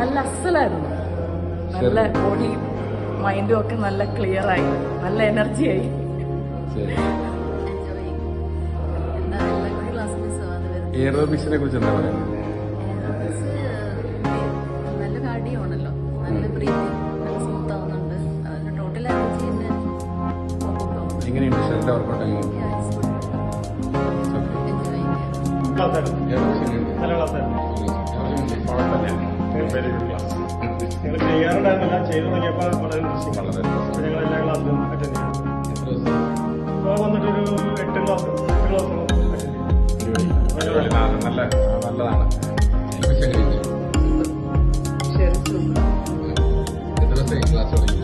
നല്ല അസലായിരുന്നു. നല്ല ബോഡിയും മൈൻഡും ഒക്കെ നല്ല ക്ലിയർ ആയി, നല്ല എനർജി ആയി. എയറോബിക്സിനെ കുറിച്ച് എന്താ പറയുന്നത്? നല്ല കാർഡിയോ ആണല്ലോ, നല്ല ബ്രീത്തിങ്, നല്ല സ്മൂത്ത് ആവുന്നുണ്ട്. അതിന്റെ ടോട്ടൽ എനർജി തന്നെ എങ്ങനെയുണ്ട് ഷെറിന്റെ വർക്കൗട്ട്? ഞങ്ങൾ ചെയ്യാറുണ്ടായിരുന്നില്ല, ചെയ്തു തുടങ്ങിയപ്പോൾ വളരെ ഇൻട്രസ്റ്റിംഗ് ആണ്. ഞങ്ങൾ എല്ലാ ക്ലാസ്സിലും അറ്റൻഡ് ചെയ്യാം. ഇപ്പോൾ വന്നിട്ടൊരു 8 ക്ലാസ്സോളം അറ്റൻഡ് ചെയ്യും. നല്ലതാണ്. എത്ര ദിവസമായി ക്ലാസ് തുടങ്ങി?